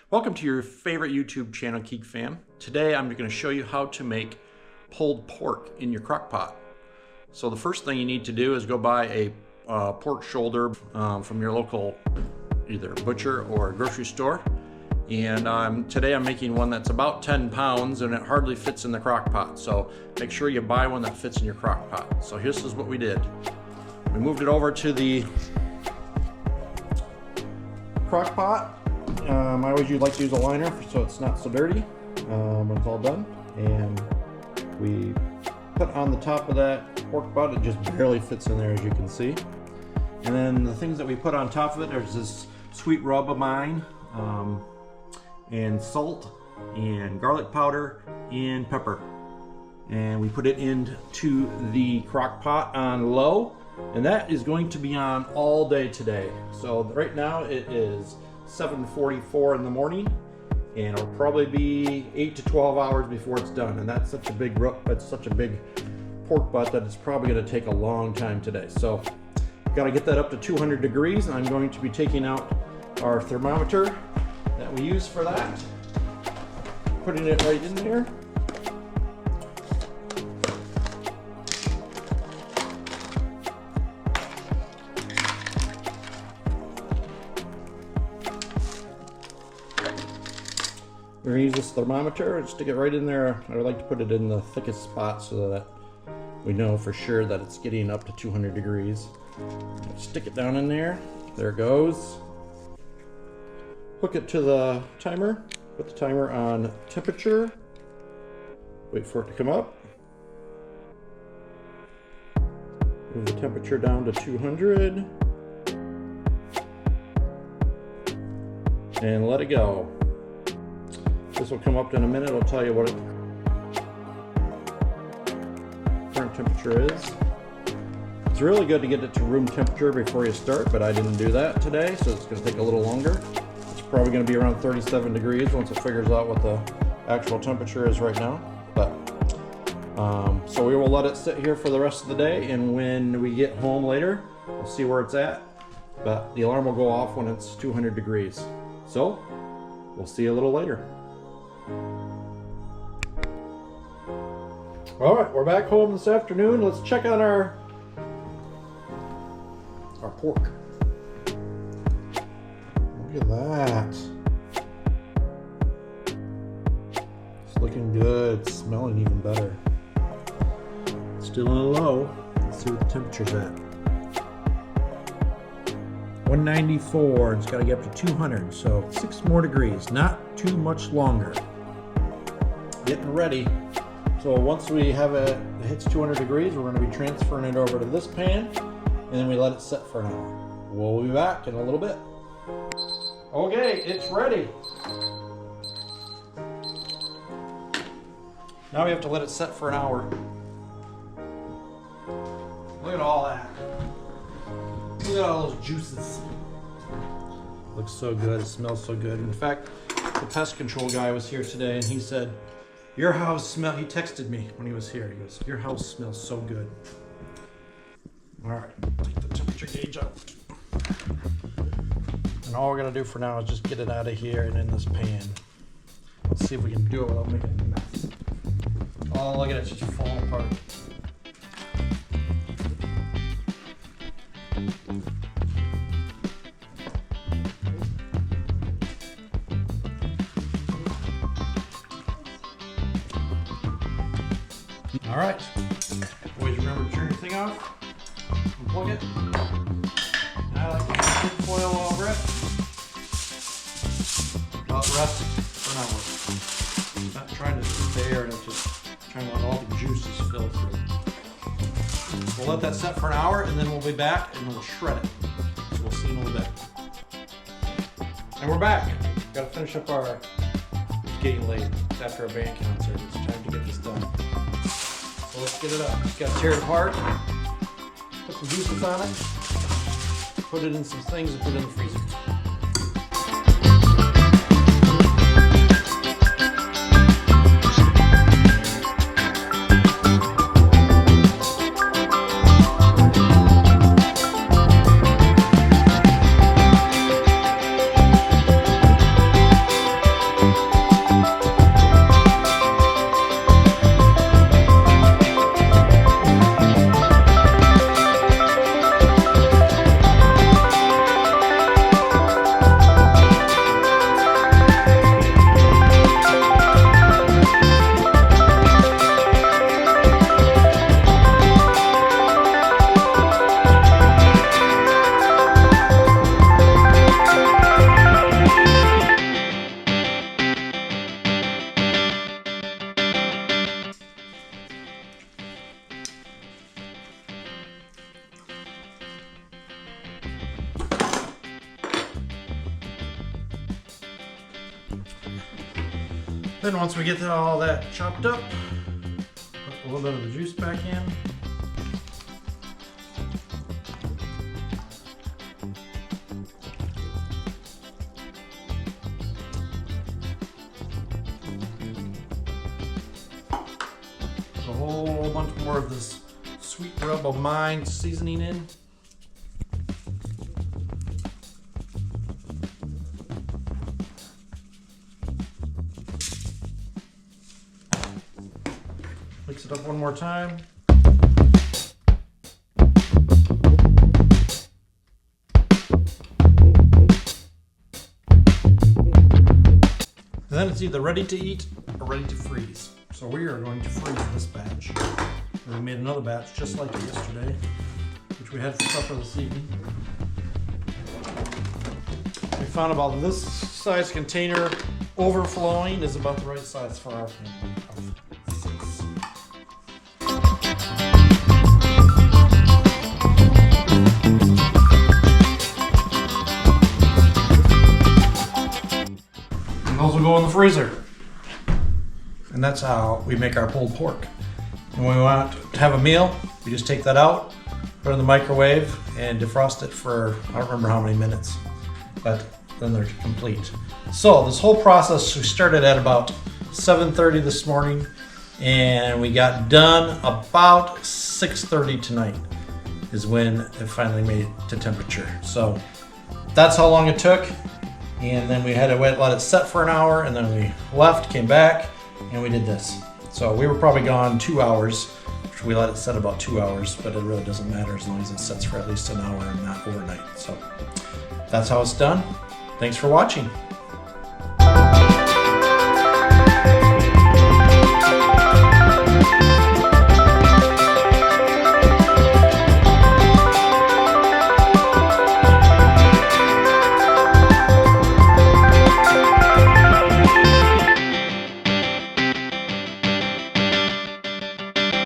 Welcome to your favorite YouTube channel, KeegFam. Today I'm going to show you how to make pulled pork in your crock pot. So the first thing you need to do is go buy a pork shoulder from your local either butcher or grocery store. And today I'm making one that's about 10 pounds and it hardly fits in the crock pot. So make sure you buy one that fits in your crock pot. So this is what we did. We moved it over to the crock pot. I always like to use a liner so it's not so dirty when it's all done. And we put on the top of that pork butt, it just barely fits in there, as you can see. And then the things that we put on top of it, there's this sweet rub of mine, and salt, and garlic powder, and pepper. And we put it into the crock pot on low, and that is going to be on all day today. So right now it is 7:44 in the morning, and it'll probably be 8 to 12 hours before it's done. And that's such a big pork butt that it's probably going to take a long time today. So got to get that up to 200 degrees, and I'm going to be taking out our thermometer that we use for that, putting it right in there. We're going to use this thermometer and stick it right in there. I like to put it in the thickest spot so that we know for sure that it's getting up to 200 degrees. Stick it down in there. There it goes. Hook it to the timer. Put the timer on temperature. Wait for it to come up. Move the temperature down to 200. And let it go. This will come up in a minute. It'll tell you what current temperature is. It's really good to get it to room temperature before you start, but I didn't do that today, so it's going to take a little longer. It's probably going to be around 37 degrees once it figures out what the actual temperature is right now. But so we will let it sit here for the rest of the day, and when we get home later, we'll see where it's at. But the alarm will go off when it's 200 degrees. So we'll see you a little later. All right, we're back home this afternoon. Let's check on our pork. Look at that. It's looking good. It's smelling even better. Still on low. Let's see what the temperature's at. 194. It's got to get up to 200, so 6 more degrees. Not too much longer. Getting ready. So once we have it hits 200 degrees, we're going to be transferring it over to this pan, and then we let it set for an hour. We'll be back in a little bit. Okay, it's ready. Now we have to let it set for an hour. Look at all that. Look at all those juices. Looks so good, it smells so good. In fact, the pest control guy was here today, and he said, your house he texted me when he was here. He goes, your house smells so good. All right, take the temperature gauge out. And all we're gonna do for now is just get it out of here and in this pan. Let's see if we can do it without making a mess. Oh, look at it, it's just falling apart. All right, always remember to turn your thing off, unplug it. I like to put tin foil over it. Let it rest for an hour. It's not trying to sit there, and it's just trying to let all the juices fill through. We'll let that set for an hour, and then we'll be back and we'll shred it. So we'll see in a little bit. And we're back. Got to finish up our, it's getting late. It's after a band concert. It's time to get this done. So let's get it up. Just gotta tear it apart, put some juices on it, put it in some things, and put it in the freezer. Then once we get all that chopped up, put a little bit of the juice back in. A whole bunch more of this sweet rub of mine seasoning in. Mix it up one more time. Then it's either ready to eat or ready to freeze. So we are going to freeze this batch. And we made another batch just like it yesterday, which we had for supper this evening. We found about this size container overflowing is about the right size for our family of 6. And those will go in the freezer. And that's how we make our pulled pork. And when we want to have a meal, we just take that out, put it in the microwave, and defrost it for, I don't remember how many minutes, but then they're complete. So this whole process, we started at about 7:30 this morning, and we got done about 6:30 tonight is when it finally made it to temperature. So that's how long it took. And then we had to let it set for an hour, and then we left, came back, and we did this. So we were probably gone 2 hours, which we let it set about 2 hours, but it really doesn't matter as long as it sets for at least an hour and not overnight. So that's how it's done. Thanks for watching.